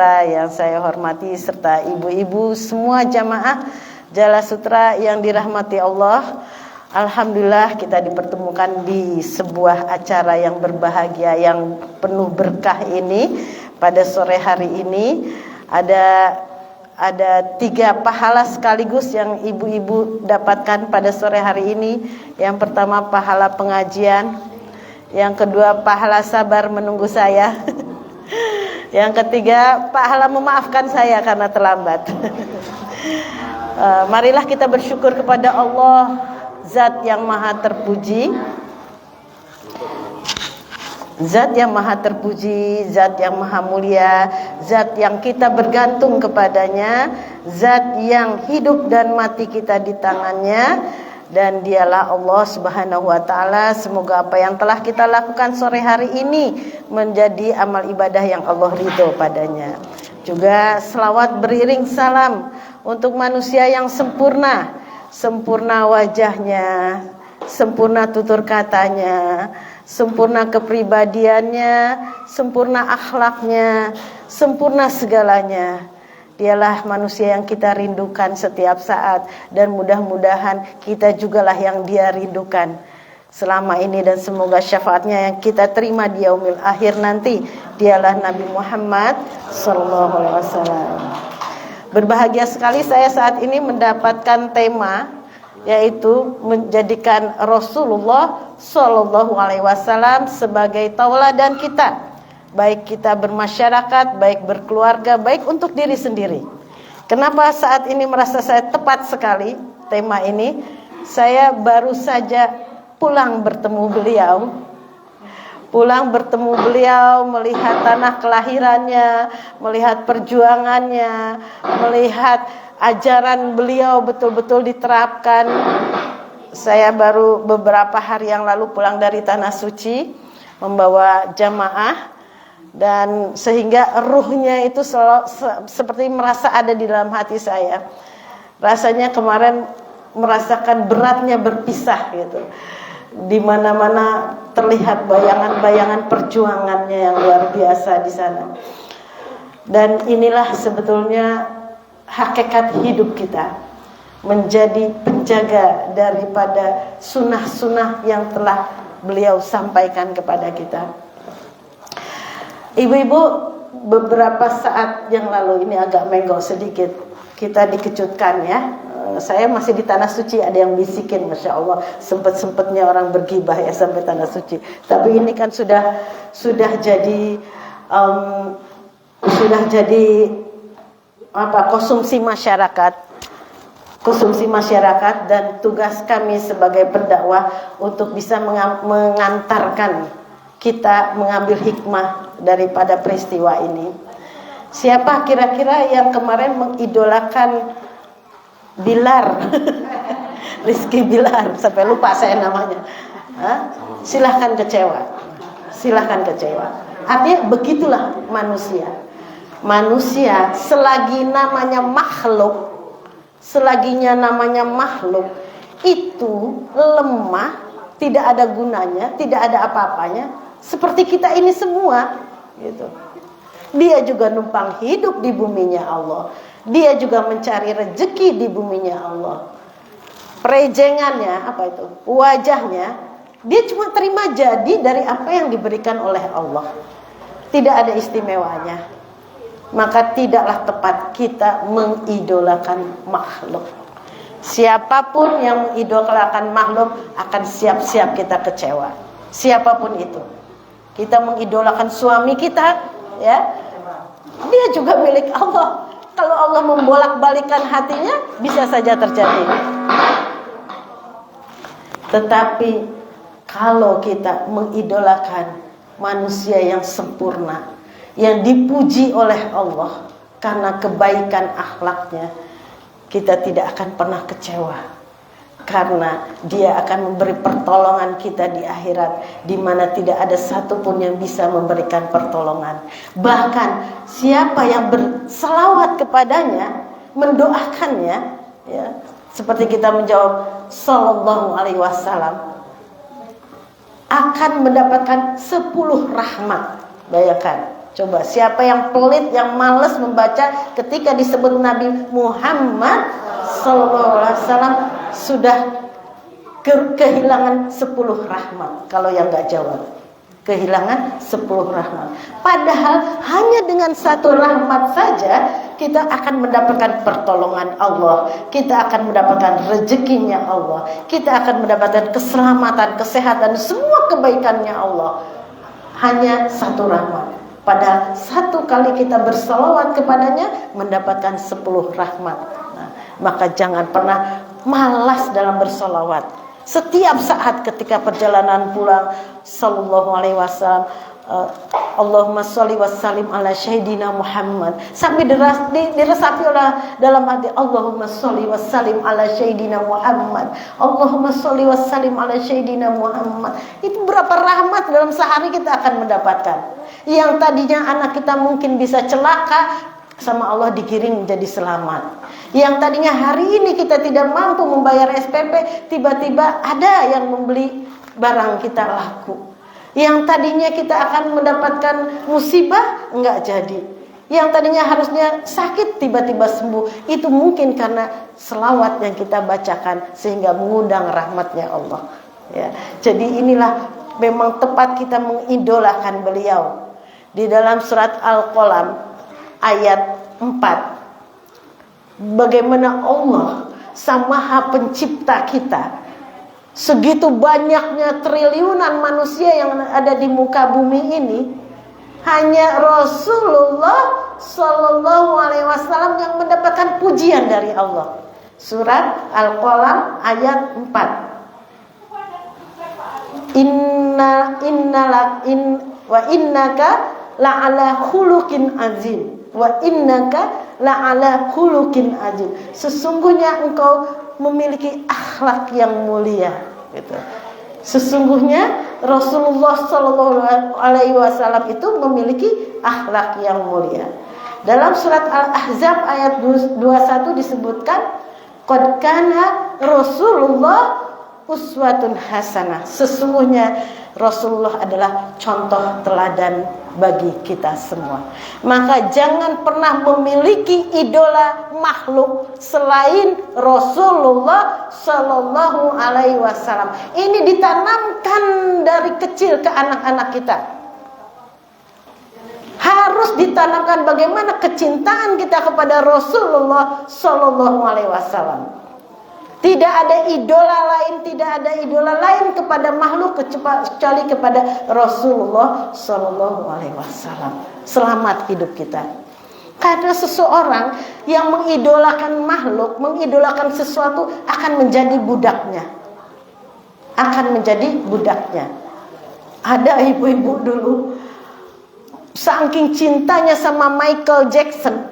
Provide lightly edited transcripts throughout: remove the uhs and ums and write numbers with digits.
Yang saya hormati serta ibu-ibu semua jamaah Jala Sutra yang dirahmati Allah. Alhamdulillah kita dipertemukan di sebuah acara yang berbahagia, yang penuh berkah ini. Pada sore hari ini ada 3 pahala sekaligus yang ibu-ibu dapatkan pada sore hari ini. Yang pertama pahala pengajian, yang kedua pahala sabar menunggu saya. Yang ketiga, pahala memaafkan saya karena terlambat. Marilah kita bersyukur kepada Allah, Zat yang maha terpuji. Zat yang maha terpuji, Zat yang maha mulia, Zat yang kita bergantung kepadanya, Zat yang hidup dan mati kita di tangannya. Dan dialah Allah Subhanahu wa ta'ala. Semoga apa yang telah kita lakukan sore hari ini menjadi amal ibadah yang Allah ridho padanya. Juga selawat beriring salam untuk manusia yang sempurna. Sempurna wajahnya, sempurna tutur katanya, sempurna kepribadiannya, sempurna akhlaknya, sempurna segalanya. Dialah manusia yang kita rindukan setiap saat, dan mudah-mudahan kita jugalah yang dia rindukan selama ini, dan semoga syafaatnya yang kita terima di yaumil akhir nanti. Dialah Nabi Muhammad sallallahu alaihi wasallam. Berbahagia sekali saya saat ini mendapatkan tema, yaitu menjadikan Rasulullah sallallahu alaihi wasallam sebagai tauladan kita. Baik kita bermasyarakat, baik berkeluarga, baik untuk diri sendiri. Kenapa saat ini merasa saya tepat sekali tema ini? Saya baru saja pulang bertemu beliau, melihat tanah kelahirannya, melihat perjuangannya, melihat ajaran beliau betul-betul diterapkan. Saya baru beberapa hari yang lalu pulang dari Tanah Suci membawa jamaah. Dan sehingga ruhnya itu seperti merasa ada di dalam hati saya. Rasanya kemarin merasakan beratnya berpisah gitu. Di mana-mana terlihat bayangan-bayangan perjuangannya yang luar biasa di sana. Dan inilah sebetulnya hakikat hidup kita, menjadi penjaga daripada sunnah-sunnah yang telah beliau sampaikan kepada kita. Ibu-ibu, beberapa saat yang lalu ini agak menggol sedikit, kita dikejutkan ya. Saya masih di Tanah Suci, ada yang bisikin, Masya Allah, sempet-sempetnya orang bergibah ya sampai Tanah Suci. Tapi ini kan sudah jadi konsumsi masyarakat, dan tugas kami sebagai pendakwah untuk bisa mengantarkan kita mengambil hikmah daripada peristiwa ini. Siapa kira-kira yang kemarin mengidolakan Bilar? Rizky Bilar, sampai lupa saya namanya. Silahkan kecewa. Artinya begitulah manusia. Manusia selaginya namanya makhluk itu lemah, tidak ada gunanya, tidak ada apa-apanya. Seperti kita ini semua gitu. Dia juga numpang hidup di buminya Allah. Dia juga mencari rezeki di buminya Allah. Prejengannya apa itu? Wajahnya, dia cuma terima jadi dari apa yang diberikan oleh Allah. Tidak ada istimewanya. Maka tidaklah tepat kita mengidolakan makhluk. Siapapun yang mengidolakan makhluk akan siap-siap kita kecewa. Siapapun itu. Kita mengidolakan suami kita, ya, dia juga milik Allah. Kalau Allah membolak-balikan hatinya, bisa saja terjadi. Tetapi kalau kita mengidolakan manusia yang sempurna, yang dipuji oleh Allah karena kebaikan akhlaknya, kita tidak akan pernah kecewa. Karena dia akan memberi pertolongan kita di akhirat, di mana tidak ada satupun yang bisa memberikan pertolongan. Bahkan siapa yang berselawat kepadanya, mendoakannya, ya, seperti kita menjawab sallallahu alaihi wasallam, akan mendapatkan 10 rahmat. Bayangkan, Coba siapa yang pelit, yang malas membaca ketika disebut Nabi Muhammad sallallahu alaihi wasallam sudah kehilangan 10 rahmat. Kalau yang nggak jawab, kehilangan 10 rahmat. Padahal hanya dengan 1 rahmat saja kita akan mendapatkan pertolongan Allah, kita akan mendapatkan rezekinya Allah, kita akan mendapatkan keselamatan, kesehatan, semua kebaikannya Allah. Hanya 1 rahmat. Padahal 1 kali kita berselawat kepadanya mendapatkan 10 rahmat. Nah, maka jangan pernah malas dalam berselawat. Setiap saat ketika perjalanan pulang, sallallahu alaihi wasallam, Allahumma sholli wassalim ala syahidina Muhammad, sampai diresapi oleh dalam hati, Allahumma sholli wassalim ala syahidina Muhammad, Allahumma sholli wassalim ala syahidina Muhammad. Itu berapa rahmat dalam sehari kita akan mendapatkan. Yang tadinya anak kita mungkin bisa celaka, sama Allah digiring menjadi selamat. Yang tadinya hari ini kita tidak mampu membayar SPP, tiba-tiba ada yang membeli barang kita laku. Yang tadinya kita akan mendapatkan musibah, enggak jadi. Yang tadinya harusnya sakit, tiba-tiba sembuh. Itu mungkin karena selawat yang kita bacakan sehingga mengundang rahmatnya Allah. Ya, jadi inilah memang tepat kita mengidolakan beliau. Di dalam surat Al-Qalam ayat 4, bagaimana Allah sang Maha Pencipta kita, segitu banyaknya triliunan manusia yang ada di muka bumi ini, hanya Rasulullah Sallallahu Alaihi Wasallam yang mendapatkan pujian dari Allah. Surat Al-Qalam ayat 4. Wa innaka la'ala khuluqin azim. Wa innaka la'ala khuluqin azim. Sesungguhnya engkau memiliki akhlak yang mulia, gitu. Sesungguhnya Rasulullah Sallallahu Alaihi Wasallam itu memiliki akhlak yang mulia. Dalam surat Al-Ahzab ayat 21 disebutkan, qad kana Rasulullah uswatun hasanah. Sesungguhnya Rasulullah adalah contoh teladan bagi kita semua. Maka jangan pernah memiliki idola makhluk selain Rasulullah Sallallahu Alaihi Wasallam. Ini ditanamkan dari kecil ke anak-anak kita. Harus ditanamkan bagaimana kecintaan kita kepada Rasulullah Sallallahu Alaihi Wasallam. Tidak ada idola lain kepada makhluk kecuali kepada Rasulullah Sallallahu Alaihi Wasallam. Selamat hidup kita. Karena seseorang yang mengidolakan makhluk, mengidolakan sesuatu, akan menjadi budaknya. Ada ibu-ibu dulu, saking cintanya sama Michael Jackson,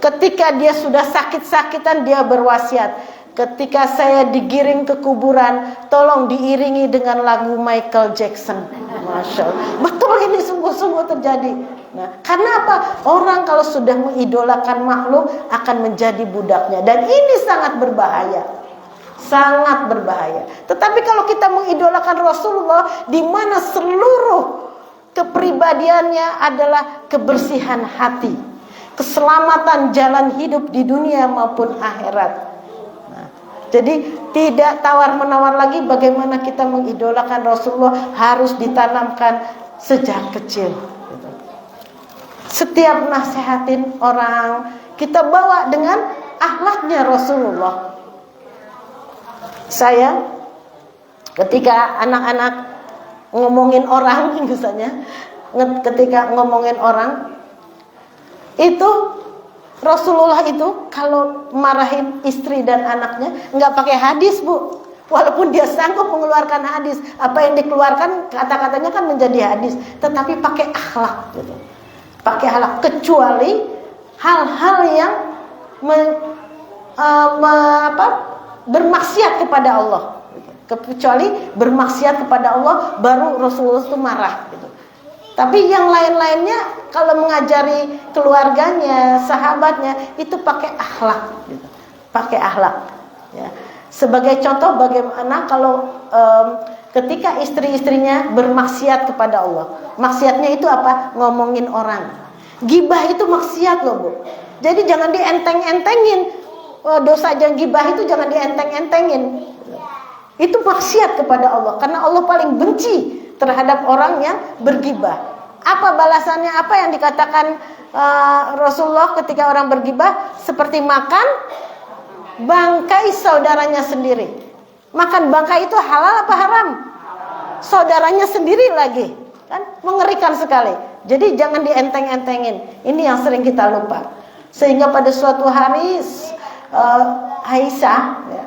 ketika dia sudah sakit-sakitan, dia berwasiat, ketika saya digiring ke kuburan, tolong diiringi dengan lagu Michael Jackson. Masya Allah. Betul, ini sungguh-sungguh terjadi. Nah, karena apa? Orang kalau sudah mengidolakan makhluk akan menjadi budaknya. Dan ini sangat berbahaya. Sangat berbahaya. Tetapi kalau kita mengidolakan Rasulullah, di mana seluruh kepribadiannya adalah kebersihan hati, keselamatan jalan hidup di dunia maupun akhirat. Jadi tidak tawar-menawar lagi bagaimana kita mengidolakan Rasulullah, harus ditanamkan sejak kecil. Setiap nasihatin orang, kita bawa dengan akhlaknya Rasulullah. Saya ketika anak-anak ngomongin orang, misalnya ketika ngomongin orang, itu Rasulullah itu kalau marahin istri dan anaknya nggak pakai hadis, Bu. Walaupun dia sanggup mengeluarkan hadis, apa yang dikeluarkan kata-katanya kan menjadi hadis, tetapi pakai akhlak, gitu. Pakai akhlak, kecuali hal-hal yang bermaksiat kepada Allah. Kecuali bermaksiat kepada Allah, baru Rasulullah itu marah, gitu. Tapi yang lain-lainnya, kalau mengajari keluarganya, sahabatnya, itu pakai akhlak, gitu. Pakai akhlak. Ya. Sebagai contoh bagaimana kalau ketika istri-istrinya bermaksiat kepada Allah. Maksiatnya itu apa? Ngomongin orang. Gibah itu maksiat loh, Bu. Jadi jangan dienteng-entengin. Dosa gibah itu jangan dienteng-entengin. Itu maksiat kepada Allah, karena Allah paling benci terhadap orang yang bergibah. Apa balasannya? Apa yang dikatakan Rasulullah ketika orang bergibah? Seperti makan bangkai saudaranya sendiri. Makan bangkai itu halal apa haram? Saudaranya sendiri lagi, kan mengerikan sekali. Jadi jangan dienteng-entengin. Ini yang sering kita lupa. Sehingga pada suatu hari Aisyah, ya,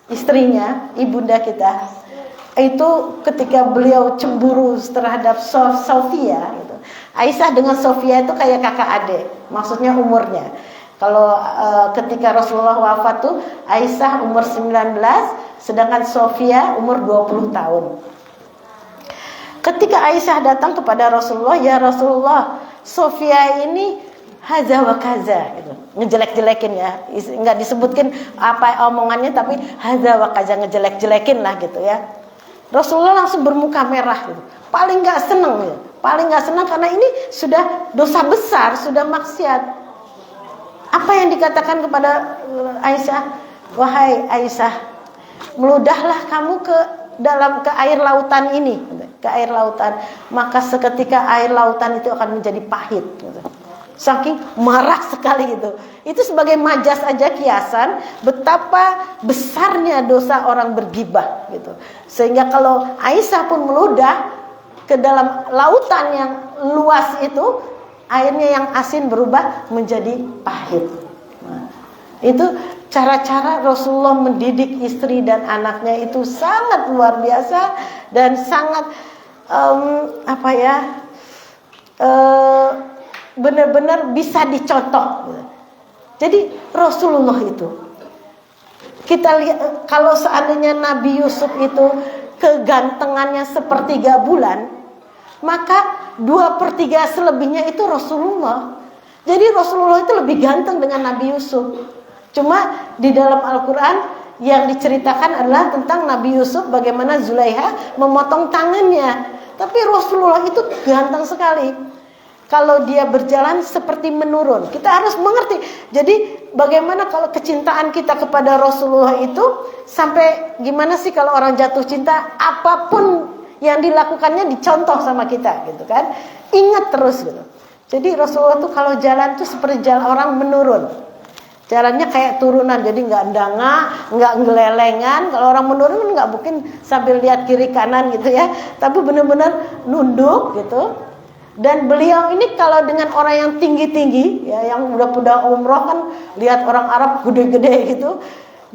istrinya, ibunda kita, itu ketika beliau cemburu terhadap Sofia, gitu. Aisyah dengan Sofia itu kayak kakak adik, maksudnya umurnya. Kalau ketika Rasulullah wafat tuh Aisyah umur 19, sedangkan Sofia umur 20 tahun. Ketika Aisyah datang kepada Rasulullah, ya Rasulullah, Sofia ini haza wa kaza, gitu. Ngejelek-jelekin ya, nggak disebutkan apa omongannya, tapi haza wa kaza, ngejelek-jelekin lah gitu ya. Rasulullah langsung bermuka merah gitu. Paling nggak seneng ya. Paling nggak senang karena ini sudah dosa besar, sudah maksiat. Apa yang dikatakan kepada Aisyah? Wahai Aisyah, meludahlah kamu ke air lautan ini, ke air lautan, maka seketika air lautan itu akan menjadi pahit gitu. Saking marah sekali gitu. Itu sebagai majas aja, kiasan betapa besarnya dosa orang bergibah gitu. Sehingga kalau Aisyah pun meludah ke dalam lautan yang luas itu, airnya yang asin berubah menjadi pahit. Nah, itu cara-cara Rasulullah mendidik istri dan anaknya itu sangat luar biasa dan sangat benar-benar bisa dicontoh. Jadi Rasulullah itu, kita lihat kalau seandainya Nabi Yusuf itu kegantengannya sepertiga bulan, maka 2/3 selebihnya itu Rasulullah. Jadi Rasulullah itu lebih ganteng dengan Nabi Yusuf. Cuma di dalam Al-Quran yang diceritakan adalah tentang Nabi Yusuf, bagaimana Zulaiha memotong tangannya. Tapi Rasulullah itu ganteng sekali. Kalau dia berjalan seperti menurun, kita harus mengerti. Jadi bagaimana kalau kecintaan kita kepada Rasulullah itu sampai gimana sih kalau orang jatuh cinta, apapun yang dilakukannya dicontoh sama kita gitu kan. Ingat terus gitu. Jadi Rasulullah tuh kalau jalan tuh seperti jalan orang menurun. Jalannya kayak turunan, jadi nggak dangak, nggak ngelelengan. Kalau orang menurun kan nggak mungkin sambil lihat kiri kanan gitu ya, tapi benar-benar nunduk gitu. Dan beliau ini kalau dengan orang yang tinggi-tinggi, ya, yang udah umroh kan, lihat orang Arab gede-gede gitu,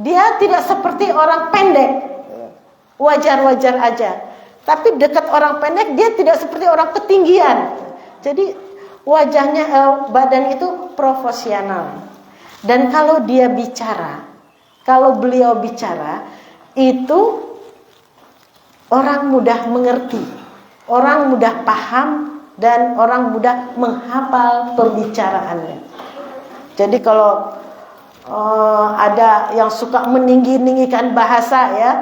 dia tidak seperti orang pendek, wajar-wajar aja. Tapi dekat orang pendek dia tidak seperti orang ketinggian. Jadi wajahnya, badan itu proporsional. Dan kalau dia bicara, kalau beliau bicara, itu orang mudah mengerti, orang mudah paham, dan orang mudah menghafal pembicaraannya. Jadi kalau ada yang suka meninggi-ninggikan bahasa ya,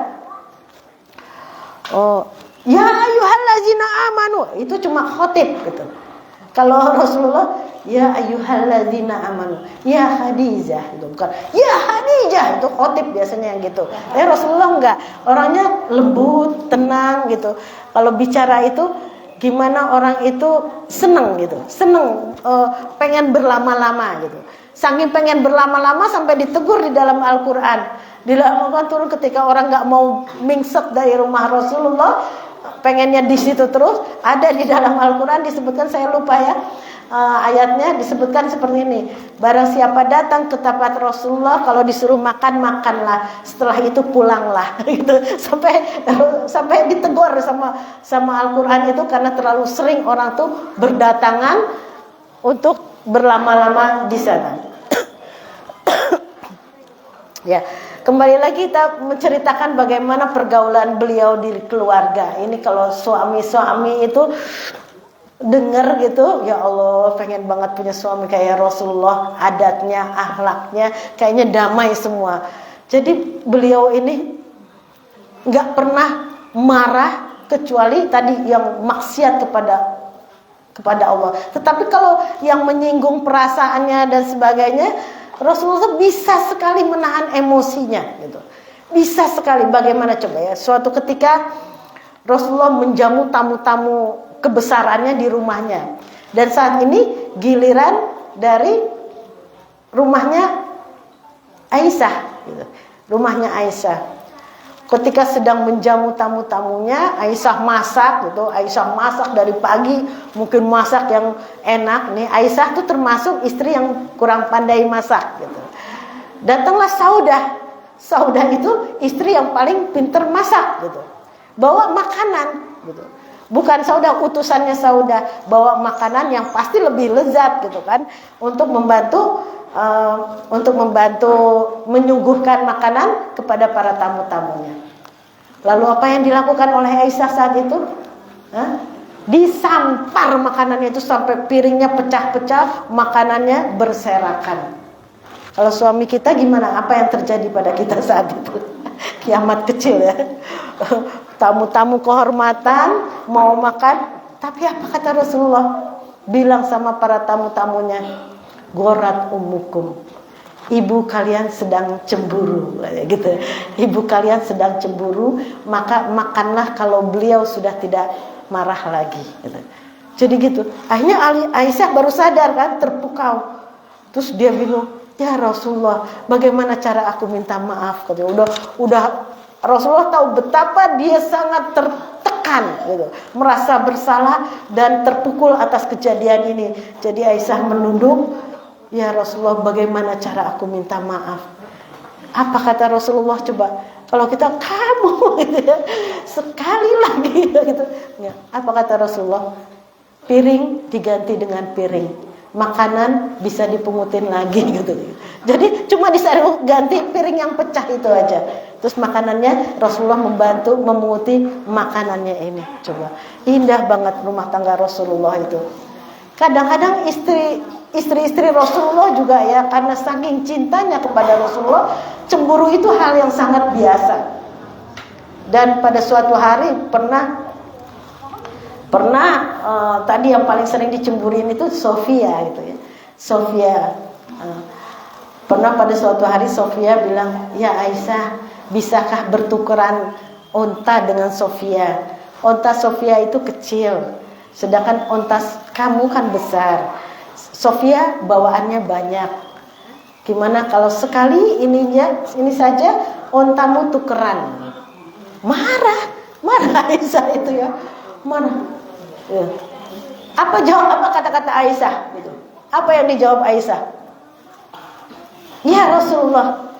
ya ayyuhallazina amanu, itu cuma khotib gitu. Kalau Rasulullah, ya ayyuhallazina amanu, ya Khadijah, itu bukan ya Khadijah, itu khotib biasanya yang gitu. Rasulullah enggak, orangnya lembut, tenang gitu. Kalau bicara itu gimana orang itu seneng gitu, seneng, pengen berlama-lama gitu. Saking pengen berlama-lama sampai ditegur di dalam Al-Quran. Di dalam Al-Quran turun ketika orang nggak mau mingset dari rumah Rasulullah, pengennya di situ terus. Ada di dalam Al-Quran disebutkan, saya lupa ya ayatnya, disebutkan seperti ini: barang siapa datang ke tempat Rasulullah, kalau disuruh makan, makanlah, setelah itu pulanglah gitu. Sampai ditegur sama Al-Quran itu karena terlalu sering orang tuh berdatangan untuk berlama-lama di sana. Ya, kembali lagi kita menceritakan bagaimana pergaulan beliau di keluarga. Ini kalau suami-suami itu dengar gitu, ya Allah, pengen banget punya suami kayak Rasulullah, adatnya, akhlaknya kayaknya damai semua. Jadi beliau ini nggak pernah marah kecuali tadi yang maksiat kepada Allah. Tetapi kalau yang menyinggung perasaannya dan sebagainya, Rasulullah bisa sekali menahan emosinya gitu. Bisa sekali. Bagaimana coba ya? Suatu ketika Rasulullah menjamu tamu-tamu kebesarannya di rumahnya. Dan saat ini giliran dari rumahnya Aisyah gitu. Rumahnya Aisyah. Ketika sedang menjamu tamu-tamunya, Aisyah masak gitu. Aisyah masak dari pagi, mungkin masak yang enak nih. Aisyah tuh termasuk istri yang kurang pandai masak gitu. Datanglah Saudah. Saudah itu istri yang paling pintar masak gitu. Bawa makanan gitu. Bukan Saudah utusannya Saudah, bawa makanan yang pasti lebih lezat gitu kan, untuk membantu menyuguhkan makanan kepada para tamu-tamunya. Lalu apa yang dilakukan oleh Aisyah saat itu? Disampar makanannya itu sampai piringnya pecah-pecah, makanannya berserakan. Kalau suami kita gimana? Apa yang terjadi pada kita saat itu? Kiamat kecil ya. Tamu-tamu kehormatan mau makan, tapi apa kata Rasulullah? Bilang sama para tamu-tamunya, gorat umukum, ibu kalian sedang cemburu gitu. Ibu kalian sedang cemburu, maka makanlah kalau beliau sudah tidak marah lagi gitu. Jadi gitu. Akhirnya Aisyah baru sadar kan, terpukau. Terus dia bingung, ya Rasulullah, bagaimana cara aku minta maaf? Udah Rasulullah tahu betapa dia sangat tertekan gitu, merasa bersalah dan terpukul atas kejadian ini. Jadi Aisyah menunduk, ya Rasulullah, bagaimana cara aku minta maaf? Apa kata Rasulullah coba? Kalau kita kamu gitu ya, sekali lagi gitu. Ya, apa kata Rasulullah? Piring diganti dengan piring, makanan bisa dipungutin lagi gitu. Jadi cuma disuruh ganti piring yang pecah itu aja. Terus makanannya Rasulullah membantu memunguti makanannya ini. Coba, indah banget rumah tangga Rasulullah itu. Kadang-kadang istri-istri Rasulullah juga ya, karena saking cintanya kepada Rasulullah, cemburu itu hal yang sangat biasa. Dan pada suatu hari pernah tadi yang paling sering dicemburuin itu Sofia gitu ya. Sofia pernah pada suatu hari Sofia bilang, ya Aisyah, bisakah bertukeran onta dengan Sofia? Onta Sofia itu kecil, sedangkan onta kamu kan besar. Sofia bawaannya banyak. Gimana kalau sekali ini saja ontamu tukeran? Marah Aisyah itu ya. Marah. Ya. Apa kata-kata Aisyah gitu? Apa yang dijawab Aisyah? Ya Rasulullah,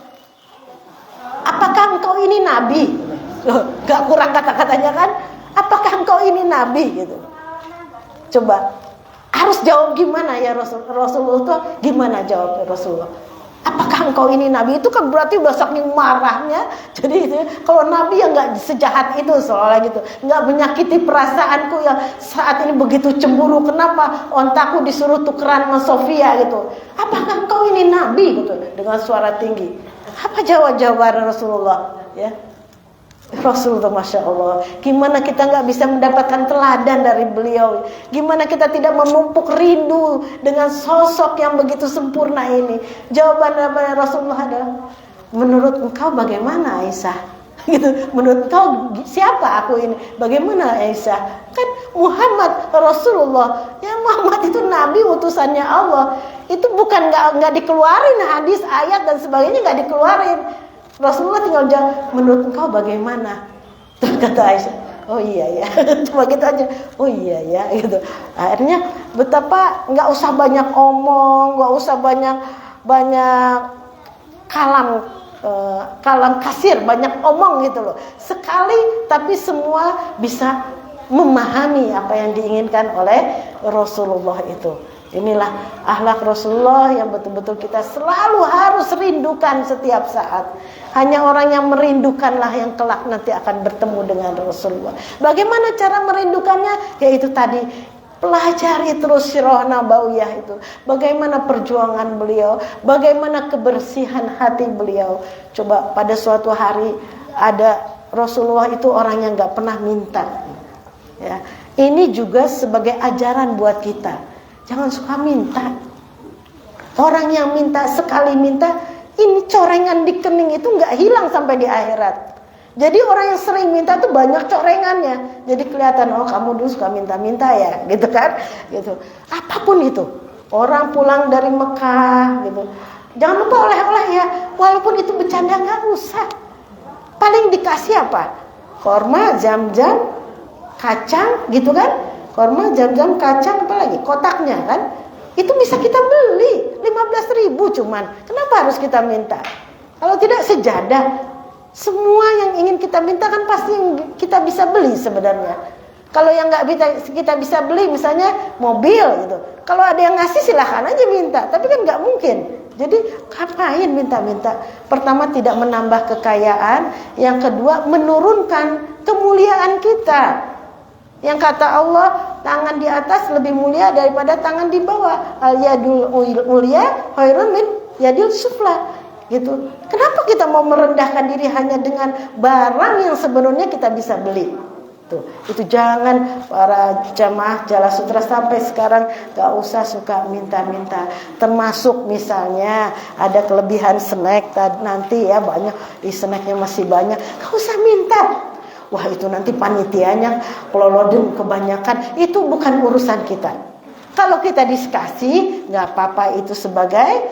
apakah engkau ini nabi? Gak kurang kata-katanya kan? Apakah engkau ini nabi gitu? Coba harus jawab gimana ya Rasulullah tuh gimana jawab Rasulullah? Apakah engkau ini nabi? Itu kan berarti udah saking marahnya. Jadi kalau nabi ya nggak sejahat itu soalnya gitu, nggak menyakiti perasaanku yang saat ini begitu cemburu. Kenapa ontaku disuruh tukeran sama Sofia gitu? Apakah engkau ini nabi gitu? Dengan suara tinggi. Apa jawaban Rasulullah? Ya. Rasulullah, Masya Allah, gimana kita nggak bisa mendapatkan teladan dari beliau? Gimana kita tidak memumpuk rindu dengan sosok yang begitu sempurna ini? Jawaban dari Rasulullah adalah, menurut engkau bagaimana Aisyah? Gitu. Menurut engkau siapa aku ini? Bagaimana Aisyah? Kan Muhammad Rasulullah, ya Muhammad itu Nabi utusannya Allah. Itu bukan nggak dikeluarin hadis, ayat dan sebagainya, nggak dikeluarin. Rasulullah tinggal jawab, menurut engkau bagaimana? Terus kata Aisyah, oh iya ya, cuma gitu aja, oh iya ya gitu. Akhirnya betapa nggak usah banyak omong, nggak usah banyak kalam kasir, banyak omong gitu loh. Sekali tapi semua bisa memahami apa yang diinginkan oleh Rasulullah itu. Inilah akhlak Rasulullah yang betul-betul kita selalu harus rindukan setiap saat. Hanya orang yang merindukanlah yang kelak nanti akan bertemu dengan Rasulullah. Bagaimana cara merindukannya? Yaitu tadi, pelajari terus sirah nabawiyah itu. Bagaimana perjuangan beliau, bagaimana kebersihan hati beliau. Coba pada suatu hari ada Rasulullah itu orang yang nggak pernah minta. Ya, ini juga sebagai ajaran buat kita. Jangan suka minta. Orang yang minta sekali minta, ini corengan di kening itu nggak hilang sampai di akhirat. Jadi orang yang sering minta tuh banyak corengannya. Jadi kelihatan, oh kamu dulu suka minta-minta ya, gitu kan? Gitu. Apapun itu. Orang pulang dari Mekah, gitu. Jangan lupa oleh-oleh ya. Walaupun itu bercanda nggak usah. Paling dikasih apa? Korma, jam-jam, kacang, gitu kan? Korma, jam-jam, kacang, apa lagi? Kotaknya kan? Itu bisa kita beli 15.000 cuman. Kenapa harus kita minta? Kalau tidak sejadah. Semua yang ingin kita minta kan pasti kita bisa beli sebenarnya. Kalau yang nggak kita bisa beli, misalnya mobil gitu. Kalau ada yang ngasih silahkan aja minta. Tapi kan nggak mungkin. Jadi ngapain minta-minta? Pertama tidak menambah kekayaan. Yang kedua menurunkan kemuliaan kita. Yang kata Allah, tangan di atas lebih mulia daripada tangan di bawah. Al yadul ulia khairun min yadil sufla. Gitu. Kenapa kita mau merendahkan diri hanya dengan barang yang sebenarnya kita bisa beli? Tuh, itu jangan para jamaah Jala Sutra sampai sekarang gak usah suka minta-minta. Termasuk misalnya ada kelebihan snack nanti ya banyak di snacknya masih banyak, gak usah minta. Wah itu nanti panitianya keloloden kebanyakan, itu bukan urusan kita. Kalau kita dikasih, nggak apa-apa, itu sebagai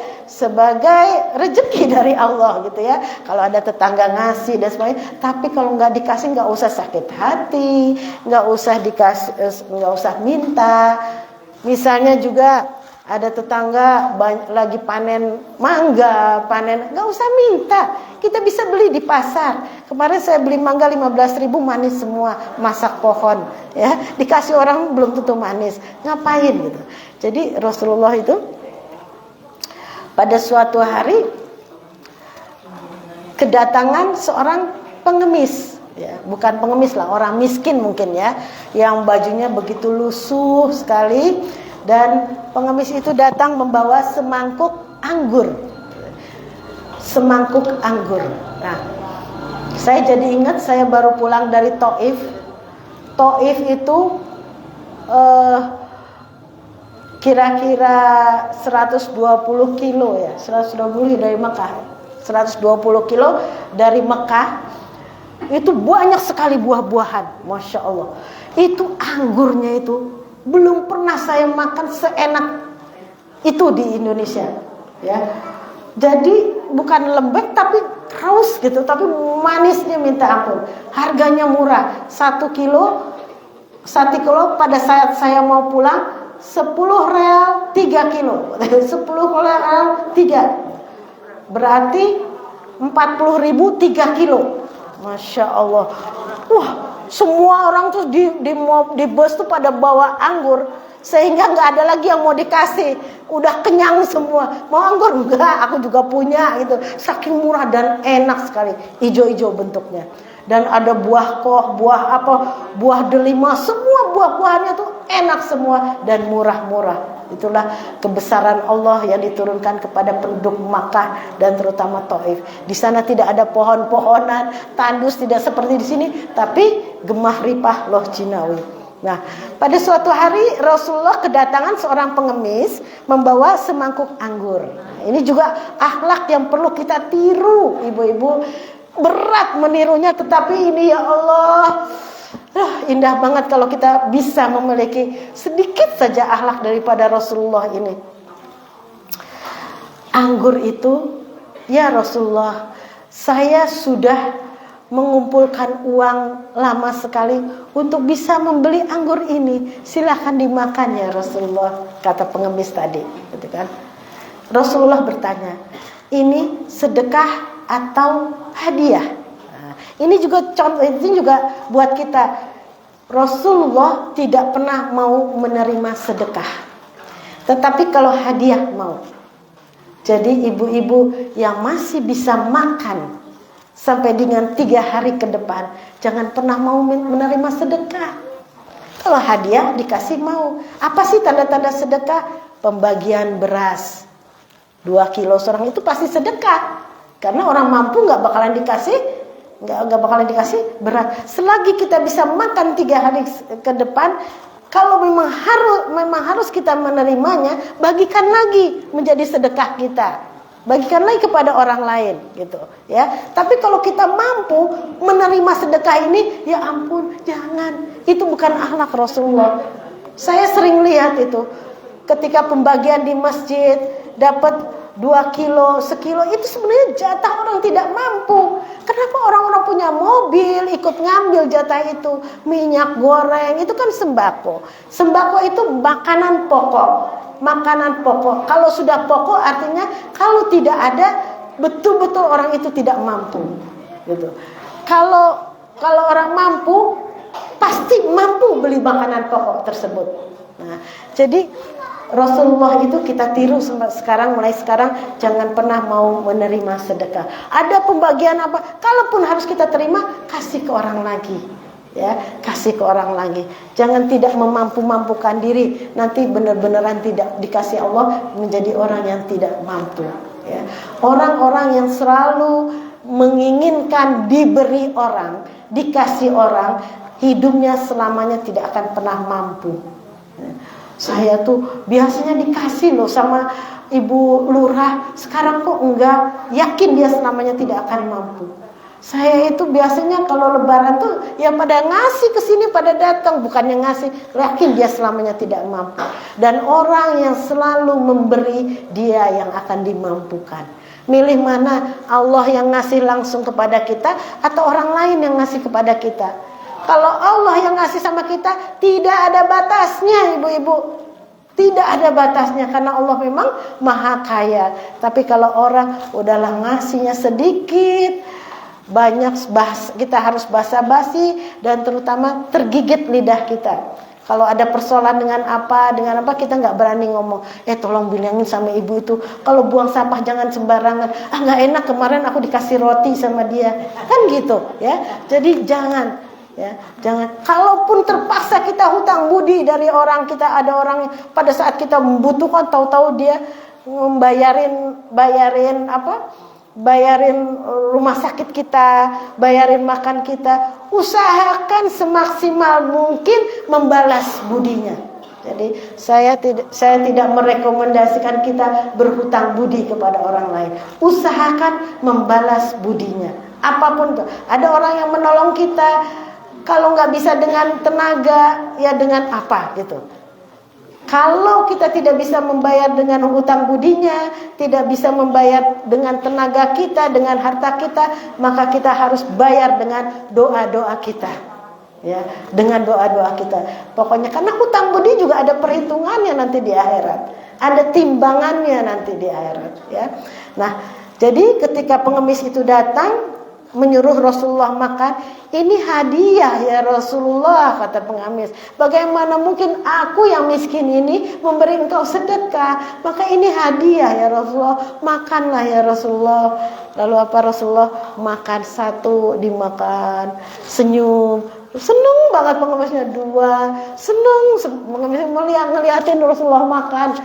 rezeki dari Allah gitu ya. Kalau ada tetangga ngasih dan sebagainya. Tapi kalau nggak dikasih, nggak usah sakit hati, nggak usah dikasih, nggak usah minta. Misalnya juga ada tetangga lagi panen mangga, nggak usah minta. Kita bisa beli di pasar. Kemarin saya beli mangga 15.000 manis semua, masak pohon, ya. Dikasih orang belum tentu manis. Ngapain gitu? Jadi Rasulullah itu pada suatu hari kedatangan seorang pengemis, ya, bukan pengemis lah, orang miskin mungkin ya, yang bajunya begitu lusuh sekali, dan pengemis itu datang membawa semangkuk anggur. Nah, saya jadi ingat saya baru pulang dari Taif. Taif itu kira-kira 120 kilo ya, 120 dari Mekah. 120 kilo dari Mekah. Itu banyak sekali buah-buahan, Masya Allah. Itu anggurnya itu belum pernah saya makan seenak itu di Indonesia, ya. Jadi bukan lembek tapi haus gitu, tapi manisnya minta ampun. Harganya murah, 1 kilo pada saat saya mau pulang 10 real 3 kilo. 10 real 3. Berarti 40.000 3 kilo. Masya Allah. Wah, semua orang tuh di bus tuh pada bawa anggur, sehingga nggak ada lagi yang mau dikasih. Udah kenyang semua. Mau anggur? Enggak, aku juga punya gitu. Saking murah dan enak sekali. Ijo-ijo bentuknya. Dan ada buah koh, buah delima, semua buah-buahannya tuh enak semua dan murah-murah. Itulah kebesaran Allah yang diturunkan kepada penduduk Makkah dan terutama Taif. Di sana tidak ada pohon-pohonan, tandus tidak seperti di sini, tapi gemah ripah loh Jinawi. Nah, pada suatu hari Rasulullah kedatangan seorang pengemis membawa semangkuk anggur. Ini juga akhlak yang perlu kita tiru, ibu-ibu. Berat menirunya, tetapi ini ya Allah, indah banget kalau kita bisa memiliki sedikit saja akhlak daripada Rasulullah ini. Anggur itu, ya Rasulullah, saya sudah mengumpulkan uang lama sekali untuk bisa membeli anggur ini. Silahkan dimakan ya Rasulullah, kata pengemis tadi, gitu kan. Rasulullah bertanya, ini sedekah atau hadiah? Nah, ini juga contoh, ini juga buat kita. Rasulullah tidak pernah mau menerima sedekah, tetapi kalau hadiah mau. Jadi ibu-ibu yang masih bisa makan sampai dengan 3 hari ke depan, jangan pernah mau menerima sedekah. Kalau hadiah dikasih mau. Apa sih tanda-tanda sedekah? Pembagian beras 2 kilo seorang itu pasti sedekah. Karena orang mampu gak bakalan dikasih nggak bakalan dikasih berat. Selagi kita bisa makan 3 hari ke depan, kalau memang harus kita menerimanya, bagikan lagi menjadi sedekah kita. Bagikan lagi kepada orang lain gitu ya. Tapi kalau kita mampu menerima sedekah ini, ya ampun, jangan. Itu bukan akhlak Rasulullah. Saya sering lihat itu ketika pembagian di masjid dapat 2 kilo, sekilo, itu sebenarnya jatah orang tidak mampu. Kenapa orang-orang punya mobil ikut ngambil jatah itu? Minyak goreng itu kan sembako. Sembako itu makanan pokok. Makanan pokok. Kalau sudah pokok artinya kalau tidak ada, betul-betul orang itu tidak mampu. Gitu. Kalau orang mampu, pasti mampu beli makanan pokok tersebut. Nah, jadi Rasulullah itu kita tiru mulai sekarang jangan pernah mau menerima sedekah. Ada pembagian apa? Kalaupun harus kita terima, kasih ke orang lagi. Ya, kasih ke orang lagi. Jangan tidak memampu-mampukan diri, nanti benar-benaran tidak dikasih Allah, menjadi orang yang tidak mampu. Ya. Orang-orang yang selalu menginginkan diberi orang, dikasih orang, hidupnya selamanya tidak akan pernah mampu. Ya. Saya tuh biasanya dikasih loh sama ibu lurah, sekarang kok enggak, yakin dia selamanya tidak akan mampu. Saya itu biasanya kalau lebaran tuh ya pada ngasih ke sini, pada datang, bukannya ngasih, yakin dia selamanya tidak mampu. Dan orang yang selalu memberi, dia yang akan dimampukan. Milih mana, Allah yang ngasih langsung kepada kita atau orang lain yang ngasih kepada kita? Kalau Allah yang ngasih sama kita, tidak ada batasnya ibu-ibu. Tidak ada batasnya karena Allah memang maha kaya. Tapi kalau orang udahlah ngasihnya sedikit, banyak kita harus basa-basi dan terutama tergigit lidah kita. Kalau ada persoalan dengan apa kita nggak berani ngomong. Tolong bilangin sama ibu itu kalau buang sampah jangan sembarangan. Nggak enak kemarin aku dikasih roti sama dia. Kan gitu ya. Jadi jangan. Ya, jangan. Kalaupun terpaksa kita hutang budi dari orang, kita ada orang pada saat kita membutuhkan, tahu-tahu dia bayarin rumah sakit kita, bayarin makan kita, usahakan semaksimal mungkin membalas budinya. Jadi saya tidak merekomendasikan kita berhutang budi kepada orang lain. Usahakan membalas budinya. Apapun itu. Ada orang yang menolong kita, kalau nggak bisa dengan tenaga, ya dengan apa gitu. Kalau kita tidak bisa membayar dengan hutang budinya, tidak bisa membayar dengan tenaga kita, dengan harta kita, maka kita harus bayar dengan doa-doa kita. Ya, dengan doa-doa kita. Pokoknya karena hutang budi juga ada perhitungannya nanti di akhirat. Ada timbangannya nanti di akhirat, ya. Nah, jadi ketika pengemis itu datang menyuruh Rasulullah makan, ini hadiah ya Rasulullah, kata pengemis. Bagaimana mungkin aku yang miskin ini memberi engkau sedekah? Maka ini hadiah ya Rasulullah, makanlah ya Rasulullah. Lalu apa Rasulullah? Makan satu, dimakan, senyum. Seneng banget pengemisnya, 2, seneng pengemisnya ngeliatin Rasulullah makan.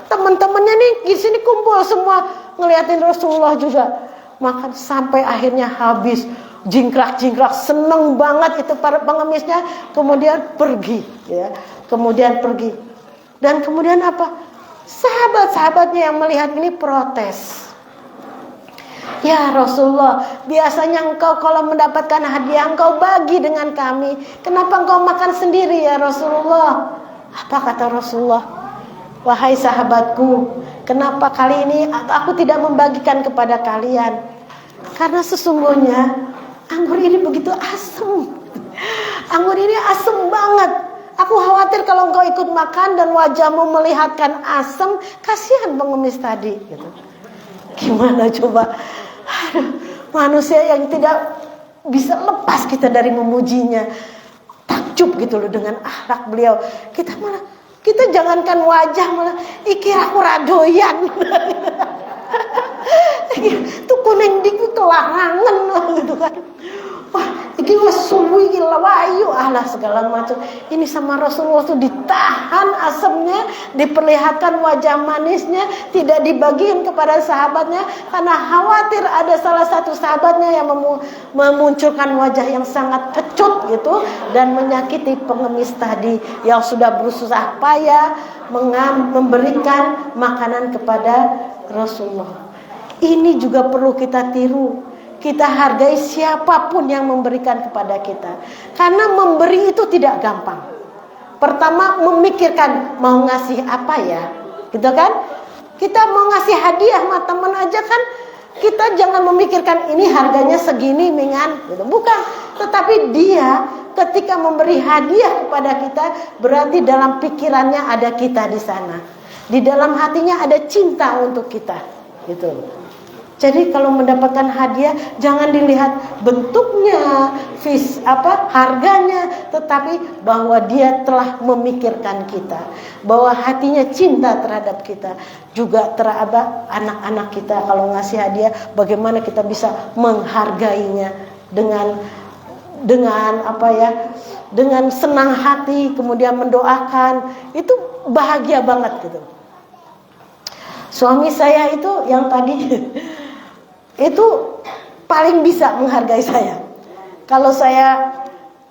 Teman-temannya nih di sini kumpul semua ngeliatin Rasulullah juga makan sampai akhirnya habis, jingkrak-jingkrak, seneng banget itu para pengemisnya. Kemudian pergi, ya. Kemudian pergi. Dan kemudian apa? Sahabat-sahabatnya yang melihat ini protes. Ya Rasulullah, biasanya engkau kalau mendapatkan hadiah engkau bagi dengan kami. Kenapa engkau makan sendiri ya Rasulullah? Apa kata Rasulullah? Wahai sahabatku, kenapa kali ini aku tidak membagikan kepada kalian? Karena sesungguhnya anggur ini begitu asam. Anggur ini asam banget. Aku khawatir kalau engkau ikut makan dan wajahmu melihatkan asam, kasihan pengemis tadi. Gitu. Gimana coba? Aduh, manusia yang tidak bisa lepas kita dari memujinya. Takjub gitu loh dengan akhlak beliau. Kita jangankan wajah malah iki aku radoyan. Tuh kuning dikit kelarangan gitu kan. Wah, iki wis suwi iki lawayu ahlah segala macam. Ini sama Rasulullah tuh ditahan asamnya, diperlihatkan wajah manisnya, tidak dibagiin kepada sahabatnya karena khawatir ada salah satu sahabatnya yang memunculkan wajah yang sangat kecut gitu dan menyakiti pengemis tadi yang sudah berusaha payah memberikan makanan kepada Rasulullah. Ini juga perlu kita tiru. Kita hargai siapapun yang memberikan kepada kita. Karena memberi itu tidak gampang. Pertama memikirkan mau ngasih apa ya, gitu kan? Kita mau ngasih hadiah sama teman aja kan, kita jangan memikirkan ini harganya segini mingan, gitu. Bukan. Tetapi dia ketika memberi hadiah kepada kita, berarti dalam pikirannya ada kita di sana. Di dalam hatinya ada cinta untuk kita, gitu. Jadi kalau mendapatkan hadiah jangan dilihat bentuknya, harganya, tetapi bahwa dia telah memikirkan kita, bahwa hatinya cinta terhadap kita, juga terhadap anak-anak kita. Kalau ngasih hadiah, bagaimana kita bisa menghargainya dengan dengan senang hati, kemudian mendoakan, itu bahagia banget gitu. Suami saya itu yang tadi itu paling bisa menghargai saya. Kalau saya,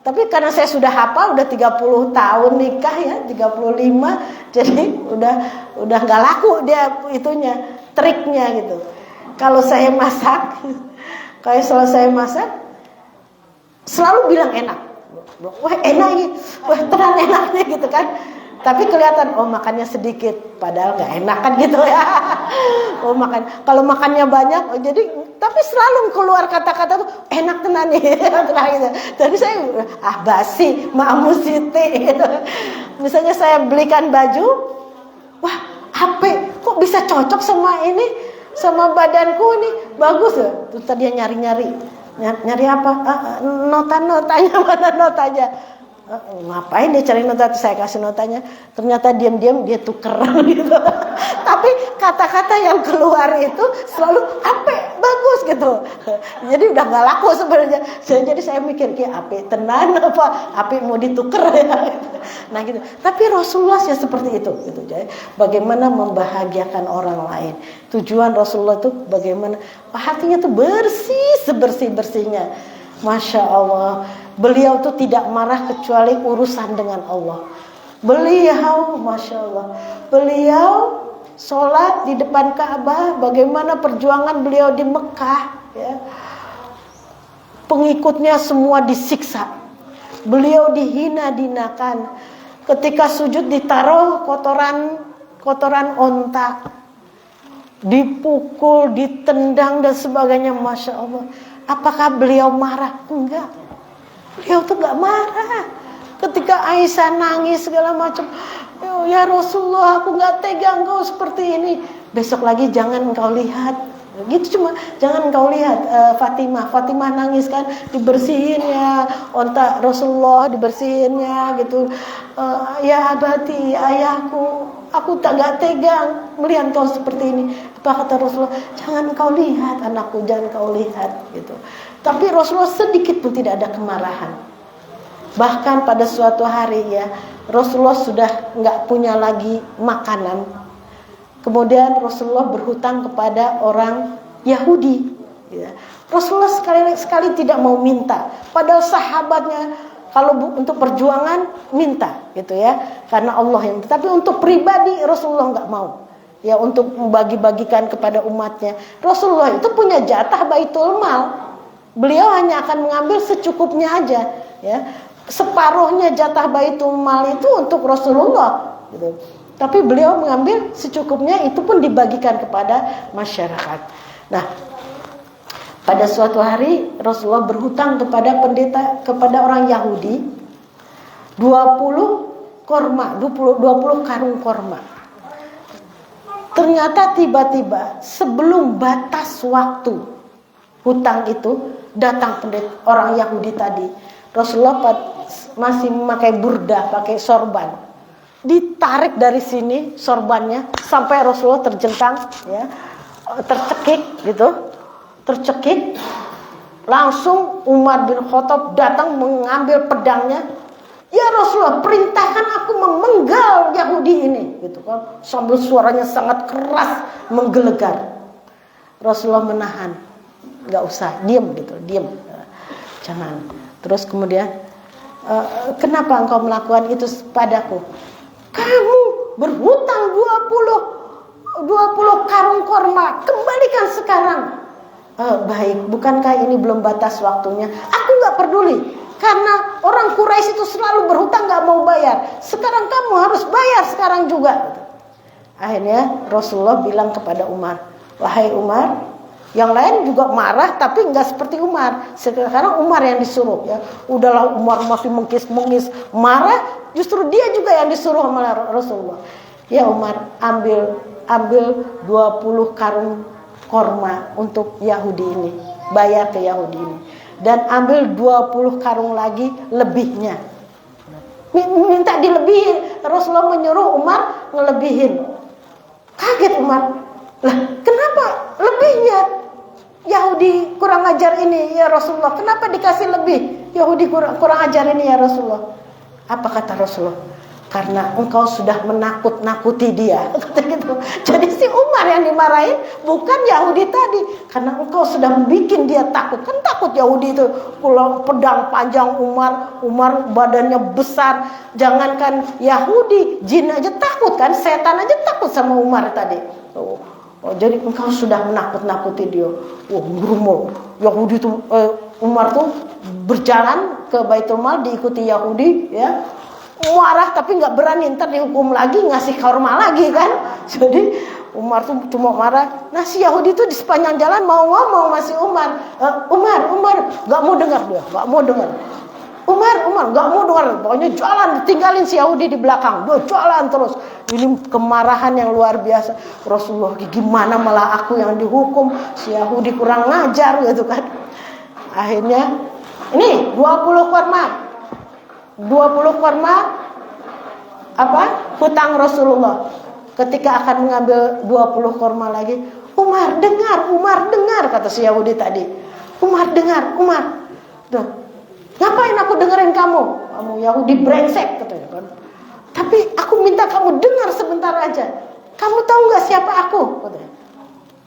tapi karena saya sudah hafal, udah 30 tahun nikah ya, 35, jadi udah nggak laku dia itunya, triknya gitu. Kalau saya masak, kayak selesai masak, selalu bilang enak. Wah enak ini, wah tenang enaknya gitu kan. Tapi kelihatan, oh makannya sedikit, padahal nggak enak kan gitu ya. Oh makan, kalau makannya banyak, oh jadi, tapi selalu keluar kata-kata tuh enak tenan nih, gitu. Tapi saya, basi, Mak Siti. Gitu. Misalnya saya belikan baju, wah apa, kok bisa cocok sama ini, sama badanku ini, bagus ya. Terus tadi dia nyari apa? Notanya mana notanya? Ngapain dia cari nota? Saya kasih notanya, ternyata diam-diam dia tuker gitu. Tapi kata-kata yang keluar itu selalu ape, bagus gitu. Jadi udah nggak laku sebenarnya. Jadi saya mikir kayak ape tenan apa ape mau dituker ya. Nah gitu. Tapi Rasulullah ya seperti itu gitu. Jadi bagaimana membahagiakan orang lain. Tujuan Rasulullah itu bagaimana hatinya tuh bersih, sebersih-bersihnya. Masya Allah. Beliau tuh tidak marah kecuali urusan dengan Allah. Beliau, Masya Allah, beliau sholat di depan Ka'bah. Bagaimana perjuangan beliau di Mekah ya. Pengikutnya semua disiksa, beliau dihina-hinakan. Ketika sujud ditaruh kotoran onta, dipukul, ditendang dan sebagainya. Masya Allah. Apakah beliau marah? Enggak. Beliau tuh gak marah. Ketika Aisyah nangis segala macam, ya Rasulullah, aku gak tega engkau seperti ini. Besok lagi jangan engkau lihat. Gitu cuma jangan engkau lihat Fatimah nangis kan, dibersihinnya onta Rasulullah, dibersihinnya gitu. Ya abati, ayahku, aku gak tega melihat kau seperti ini. Apa kata Rasulullah? Jangan kau lihat anakku, jangan kau lihat gitu. Tapi Rasulullah sedikit pun tidak ada kemarahan. Bahkan pada suatu hari ya, Rasulullah sudah nggak punya lagi makanan. Kemudian Rasulullah berhutang kepada orang Yahudi. Ya. Rasulullah sekali tidak mau minta. Padahal sahabatnya kalau untuk perjuangan minta, gitu ya, karena Allah yang. Tapi untuk pribadi Rasulullah nggak mau. Ya untuk membagi-bagikan kepada umatnya. Rasulullah itu punya jatah Baitul Mal. Beliau hanya akan mengambil secukupnya aja, ya. Separuhnya jatah Baitul Mal itu untuk Rasulullah, gitu. Tapi beliau mengambil secukupnya, itu pun dibagikan kepada masyarakat. Nah, pada suatu hari Rasulullah berhutang kepada kepada orang Yahudi 20 karung korma. Ternyata tiba-tiba sebelum batas waktu hutang itu datang orang Yahudi tadi. Rasulullah masih memakai burdah, pakai sorban. Ditarik dari sini sorbannya sampai Rasulullah terjentang, ya, tercekik gitu, tercekik. Langsung Umar bin Khattab datang mengambil pedangnya. Ya Rasulullah, perintahkan aku memenggal Yahudi ini, gitu kan. Sambil suaranya sangat keras, menggelegar. Rasulullah menahan, nggak usah, diam gitu, diam, jangan. Terus kemudian, kenapa engkau melakukan itu padaku? Kamu berhutang 20 karung korma, kembalikan sekarang. Baik, bukankah ini belum batas waktunya? Aku gak peduli, karena orang Quraisy itu selalu berhutang gak mau bayar. Sekarang kamu harus bayar sekarang juga. Akhirnya Rasulullah bilang kepada Umar, wahai Umar, yang lain juga marah tapi gak seperti Umar. Sekarang Umar yang disuruh, ya. Udahlah, Umar masih mengkis-mengis marah, justru dia juga yang disuruh oleh Rasulullah. Ya Umar, ambil 20 karung korma untuk Yahudi ini, bayar ke Yahudi ini, dan ambil 20 karung lagi lebihnya, minta dilebihin. Rasulullah menyuruh Umar ngelebihin. Kaget Umar, lah kenapa lebihnya? Yahudi kurang ajar ini ya Rasulullah, kenapa dikasih lebih? Yahudi kurang ajar ini ya Rasulullah. Apa kata Rasulullah? Karena engkau sudah menakut-nakuti dia. Gitu. Jadi si Umar yang dimarahin bukan Yahudi tadi, karena engkau sudah bikin dia takut. Kan takut Yahudi itu, pulang pedang panjang Umar badannya besar. Jangankan Yahudi, jin aja takut kan, setan aja takut sama Umar tadi. Jadi engkau sudah menakut-nakuti dia. Ngurumul. Yahudi itu Umar tuh berjalan ke Baitul Mal diikuti Yahudi, ya. Marah tapi nggak berani, ntar dihukum lagi, ngasih korma lagi kan. Jadi Umar tuh cuma marah. Nah si Yahudi tuh di sepanjang jalan mau ngomong masih Umar, Umar nggak mau dengar dia, nggak mau dengar. Umar nggak mau dengar, pokoknya jalan, ditinggalin si Yahudi di belakang, dia jalan terus. Ini kemarahan yang luar biasa. Rasulullah, gimana malah aku yang dihukum, si Yahudi kurang ngajar gitu kan. Akhirnya ini 20 korma apa? Hutang Rasulullah. Ketika akan mengambil 20 korma lagi, Umar dengar kata si Yahudi tadi. Umar dengar. Tuh. Ngapain aku dengerin kamu? Kamu Yahudi brengsek katanya kan. Tapi aku minta kamu dengar sebentar aja. Kamu tahu enggak siapa aku? Katanya.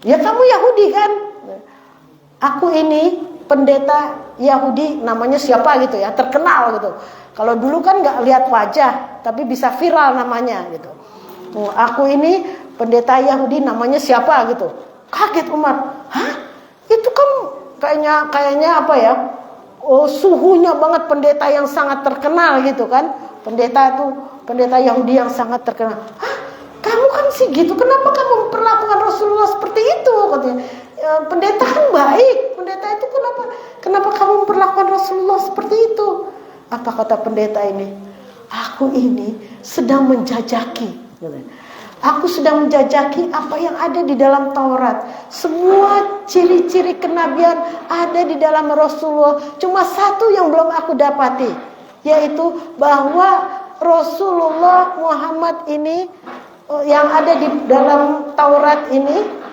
Ya kamu Yahudi kan? Aku ini pendeta Yahudi, namanya siapa gitu ya, terkenal gitu. Kalau dulu kan nggak lihat wajah, tapi bisa viral namanya gitu. Aku ini pendeta Yahudi, namanya siapa gitu. Kaget Umar. Hah? Itu kan kayaknya apa ya? Suhunya banget, pendeta yang sangat terkenal gitu kan. Pendeta Yahudi yang sangat terkenal. Hah? Kamu kan sih gitu. Kenapa kamu memperlakukan Rasulullah seperti itu? Katanya. Pendeta kan baik. Pendeta itu kenapa kamu memperlakukan Rasulullah seperti itu? Apa kata pendeta ini? Aku ini sedang menjajaki. Aku sedang menjajaki apa yang ada di dalam Taurat. Semua ciri-ciri kenabian ada di dalam Rasulullah. Cuma satu yang belum aku dapati, yaitu bahwa Rasulullah Muhammad ini yang ada di dalam Taurat ini,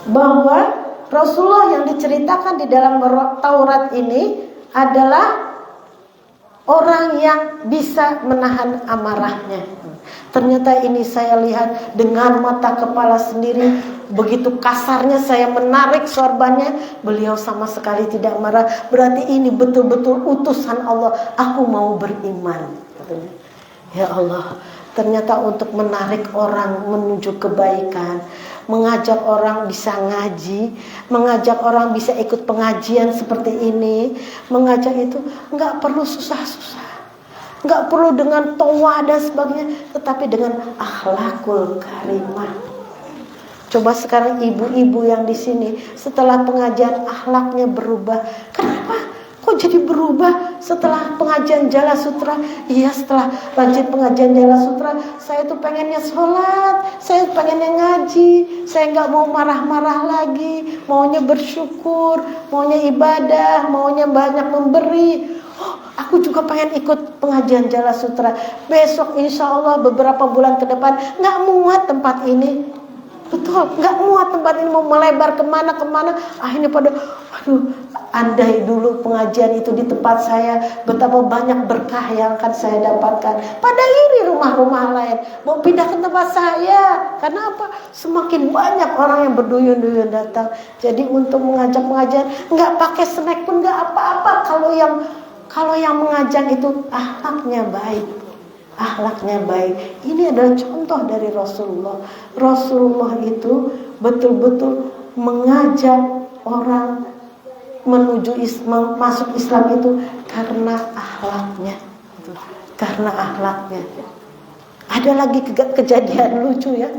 bahwa Rasulullah yang diceritakan di dalam Taurat ini adalah orang yang bisa menahan amarahnya. Ternyata ini saya lihat dengan mata kepala sendiri. Begitu kasarnya saya menarik sorbannya, beliau sama sekali tidak marah. Berarti ini betul-betul utusan Allah. Aku mau beriman, katanya. Ya Allah, ternyata untuk menarik orang menuju kebaikan, mengajak orang bisa ngaji, mengajak orang bisa ikut pengajian seperti ini, mengajak itu nggak perlu susah-susah, nggak perlu dengan toa dan sebagainya, tetapi dengan akhlakul karimah. Coba sekarang ibu-ibu yang di sini setelah pengajian akhlaknya berubah. Kenapa? Kok jadi berubah setelah pengajian Jala Sutra? Iya, setelah lanjut pengajian Jala Sutra, saya tuh pengennya sholat, saya pengennya ngaji, saya nggak mau marah-marah lagi, maunya bersyukur, maunya ibadah, maunya banyak memberi. Oh, aku juga pengen ikut pengajian Jala Sutra. Besok insya Allah beberapa bulan ke depan nggak muat tempat ini. Betul, nggak muat tempat ini, mau melebar kemana-kemana. Akhirnya pada, aduh, andai dulu pengajian itu di tempat saya, betapa banyak berkah yang akan saya dapatkan. Pada iri rumah-rumah lain, mau pindah ke tempat saya. Karena apa? Semakin banyak orang yang berduyun-duyun datang. Jadi untuk mengajak pengajian, nggak pakai snack pun nggak apa-apa. Kalau yang mengajak itu akhlaknya baik. Akhlaknya baik. Ini adalah contoh dari Rasulullah. Rasulullah itu betul-betul mengajak orang menuju masuk Islam itu karena akhlaknya. Karena akhlaknya. Ada lagi kejadian lucu ya.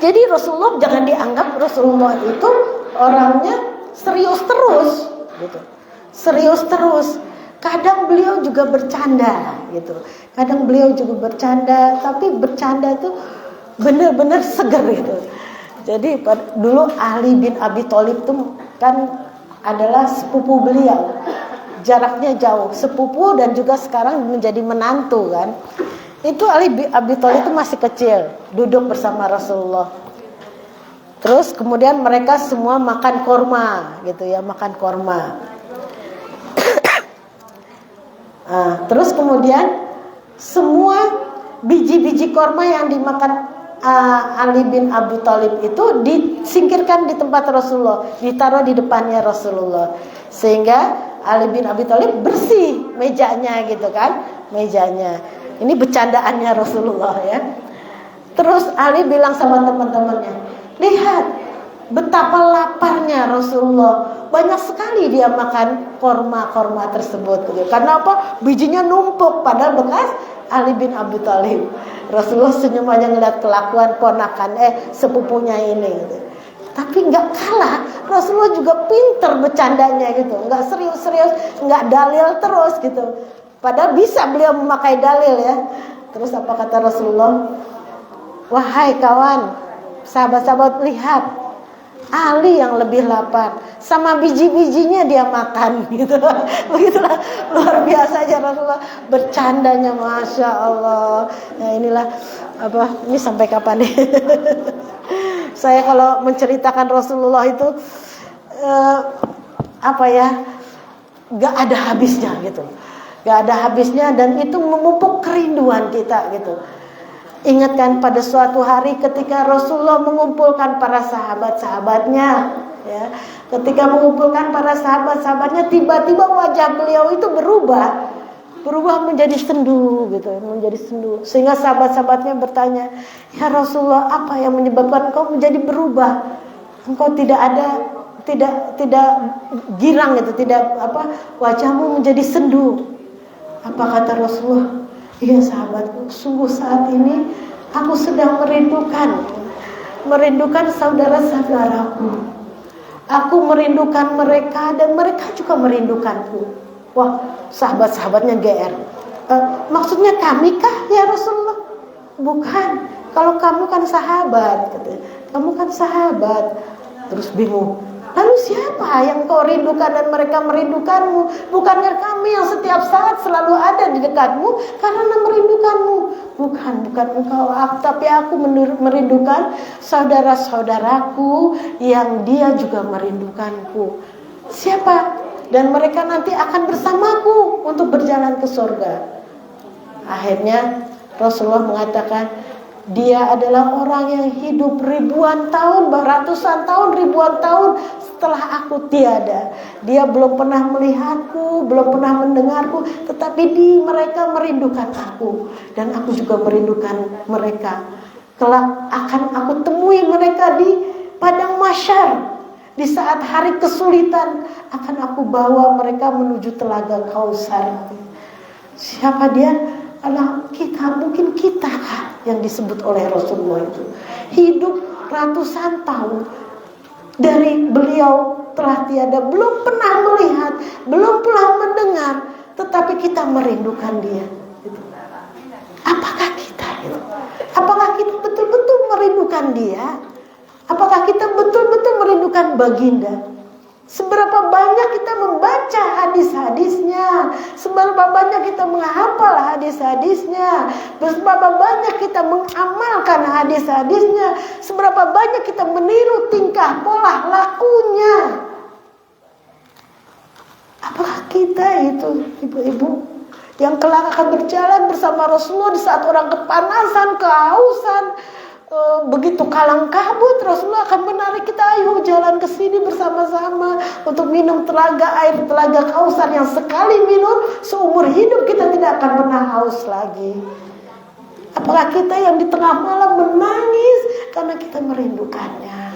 Jadi Rasulullah jangan dianggap Rasulullah itu orangnya serius terus, gitu. Serius terus. Kadang beliau juga bercanda gitu. Kadang beliau juga bercanda, tapi bercanda tuh benar-benar seger gitu. Jadi dulu Ali bin Abi Thalib tuh kan adalah sepupu beliau. Jaraknya jauh, sepupu dan juga sekarang menjadi menantu kan. Itu Ali bin Abi Thalib itu masih kecil, duduk bersama Rasulullah. Terus kemudian mereka semua makan korma gitu ya, makan korma. Terus kemudian semua biji-biji korma yang dimakan Ali bin Abi Thalib itu disingkirkan di tempat Rasulullah, ditaruh di depannya Rasulullah, sehingga Ali bin Abi Thalib bersih mejanya gitu kan, mejanya. Ini bercandaannya Rasulullah ya. Terus Ali bilang sama teman-temannya, lihat betapa laparnya Rasulullah. Banyak sekali dia makan korma-korma tersebut gitu. Karena apa? Bijinya numpuk padahal bekas Ali bin Abi Thalib. Rasulullah senyum aja ngeliat kelakuan ponakan sepupunya ini gitu. Tapi nggak kalah, Rasulullah juga pinter bercandanya gitu. Nggak serius-serius, nggak dalil terus gitu. Padahal bisa beliau memakai dalil ya. Terus apa kata Rasulullah? Wahai kawan, sahabat-sahabat, lihat, Ali yang lebih lapar, sama biji-bijinya dia makan gitu. Begitulah luar biasa aja Rasulullah bercandanya, masya Allah. Nah inilah apa? Ini sampai kapan nih? Saya kalau menceritakan Rasulullah itu apa ya? Gak ada habisnya gitu. Gak ada habisnya dan itu memupuk kerinduan kita gitu. Ingatkan pada suatu hari ketika Rasulullah mengumpulkan para sahabat-sahabatnya ya. Ketika mengumpulkan para sahabat-sahabatnya, tiba-tiba wajah beliau itu berubah menjadi sendu gitu, menjadi sendu. Sehingga sahabat-sahabatnya bertanya, "Ya Rasulullah, apa yang menyebabkan engkau menjadi berubah? Engkau tidak girang gitu, tidak wajahmu menjadi sendu." Apa kata Rasulullah? Iya sahabatku, sungguh saat ini aku sedang merindukan saudara-saudaraku. Aku merindukan mereka dan mereka juga merindukanku. Wah, sahabat-sahabatnya GR. Maksudnya kami kah ya Rasulullah? Bukan, kalau kamu kan sahabat, katanya. Kamu kan sahabat. Terus bingung. Lalu siapa yang kau rindukan dan mereka merindukanmu? Bukankah kami yang setiap saat selalu ada di dekatmu karena merindukanmu? Bukan engkau, tapi aku merindukan saudara-saudaraku yang dia juga merindukanku. Siapa? Dan mereka nanti akan bersamaku untuk berjalan ke surga. Akhirnya Rasulullah mengatakan, dia adalah orang yang hidup ribuan tahun, ratusan tahun, ribuan tahun setelah aku tiada. Dia belum pernah melihatku, belum pernah mendengarku, tetapi mereka merindukan aku dan aku juga merindukan mereka. Kelak akan aku temui mereka di padang mahsyar. Di saat hari kesulitan akan aku bawa mereka menuju telaga Kausar. Siapa dia? Adalah kita, mungkin kita yang disebut oleh Rasulullah itu hidup ratusan tahun dari beliau telah tiada, belum pernah melihat, belum pernah mendengar, tetapi kita merindukan dia. Apakah kita itu? Apakah kita betul-betul merindukan dia? Apakah kita betul-betul merindukan baginda? Seberapa banyak kita membaca hadis-hadisnya, seberapa banyak kita menghafal hadis-hadisnya, seberapa banyak kita mengamalkan hadis-hadisnya, seberapa banyak kita meniru tingkah pola lakunya. Apakah kita itu ibu-ibu yang kelak akan berjalan bersama Rasulullah di saat orang kepanasan, kehausan, begitu kalang kabut, Rasulullah akan menarik kita, ayo jalan ke sini bersama-sama untuk minum air telaga Kausar yang sekali minum seumur hidup kita tidak akan pernah haus lagi. Apakah kita yang di tengah malam menangis karena kita merindukannya?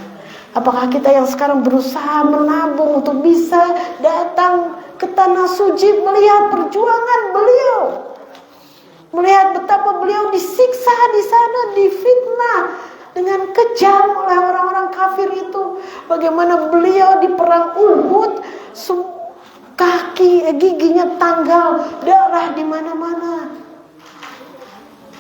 Apakah kita yang sekarang berusaha menabung untuk bisa datang ke tanah suci melihat perjuangan beliau? Melihat betapa beliau disiksa di sana, difitnah dengan kejam oleh orang-orang kafir itu. Bagaimana beliau di perang Uhud, giginya tanggal, darah di mana-mana.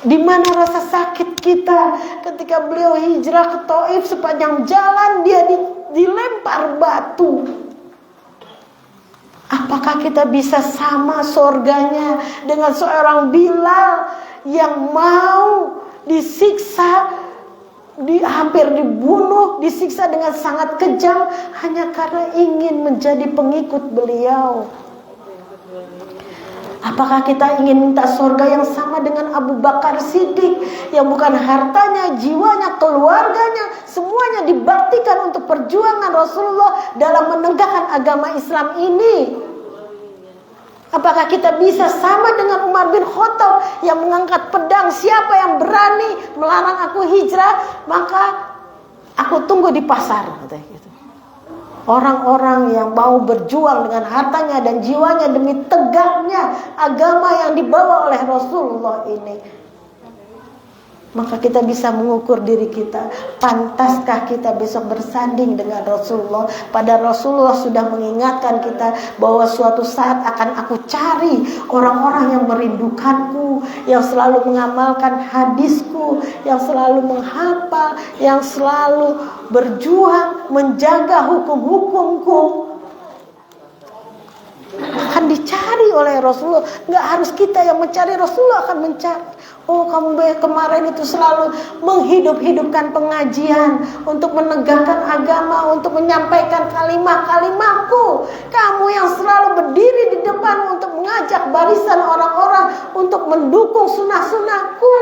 Di mana rasa sakit kita ketika beliau hijrah ke Taif, sepanjang jalan dia dilempar batu. Apakah kita bisa sama surganya dengan seorang Bilal yang mau disiksa, hampir dibunuh, disiksa dengan sangat kejam hanya karena ingin menjadi pengikut beliau? Apakah kita ingin minta surga yang sama dengan Abu Bakar Siddiq yang bukan hartanya, jiwanya, keluarganya semuanya dibaktikan untuk perjuangan Rasulullah dalam menegakkan agama Islam ini? Apakah kita bisa sama dengan Umar bin Khattab yang mengangkat pedang, siapa yang berani melarang aku hijrah maka aku tunggu di pasar, katanya gitu. Orang-orang yang mau berjuang dengan hartanya dan jiwanya demi tegaknya agama yang dibawa oleh Rasulullah ini. Maka kita bisa mengukur diri kita, pantaskah kita besok bersanding dengan Rasulullah? Padahal Rasulullah sudah mengingatkan kita bahwa suatu saat akan aku cari orang-orang yang merindukanku, yang selalu mengamalkan hadisku, yang selalu menghafal, yang selalu berjuang menjaga hukum-hukumku. Akan dicari oleh Rasulullah. Nggak harus kita yang mencari, Rasulullah akan mencari. Oh, kamu kemarin itu selalu menghidup-hidupkan pengajian untuk menegakkan agama, untuk menyampaikan kalimat-kalimatku. Kamu yang selalu berdiri di depan untuk mengajak barisan orang-orang untuk mendukung sunnah-sunnahku.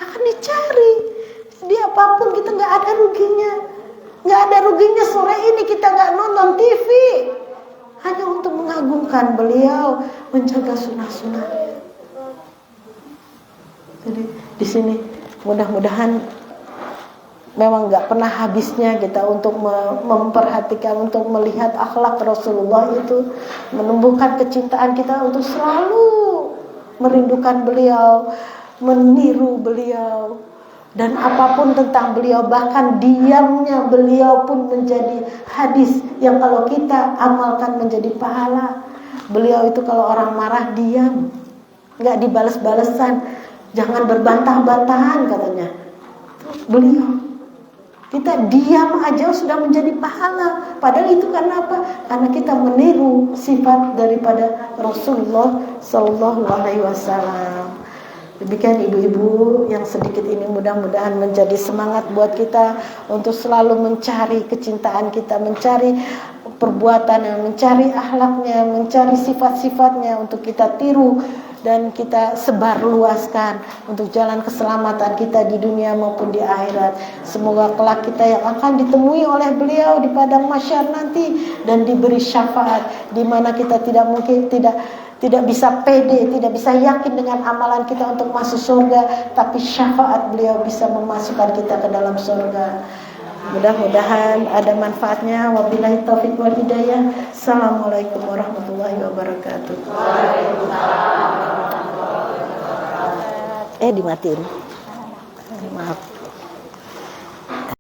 Akan dicari. Di apapun kita nggak ada ruginya. Nggak ada ruginya sore ini kita nggak nonton TV. Hanya untuk mengagungkan beliau, menjaga sunnah-sunnah. Jadi di sini mudah-mudahan memang nggak pernah habisnya kita untuk memperhatikan, untuk melihat akhlak Rasulullah itu, menumbuhkan kecintaan kita untuk selalu merindukan beliau, meniru beliau, dan apapun tentang beliau, bahkan diamnya beliau pun menjadi hadis yang kalau kita amalkan menjadi pahala. Beliau itu kalau orang marah diam, nggak dibales-balesan. Jangan berbantah-bantahan katanya. Beliau, kita diam aja sudah menjadi pahala. Padahal itu karena apa? Karena kita meniru sifat daripada Rasulullah Sallallahu Alaihi Wasallam. Demikian ibu-ibu yang sedikit ini mudah-mudahan menjadi semangat buat kita untuk selalu mencari kecintaan kita, mencari perbuatan, mencari akhlaknya, mencari sifat-sifatnya untuk kita tiru dan kita sebarluaskan untuk jalan keselamatan kita di dunia maupun di akhirat. Semoga kelak kita yang akan ditemui oleh beliau di padang mahsyar nanti dan diberi syafaat, di mana kita tidak bisa pede, tidak bisa yakin dengan amalan kita untuk masuk surga, tapi syafaat beliau bisa memasukkan kita ke dalam surga. Mudah-mudahan ada manfaatnya. Wabillahi taufiq wal hidayah. Assalamualaikum warahmatullahi wabarakatuh. Dimatiin. Maaf.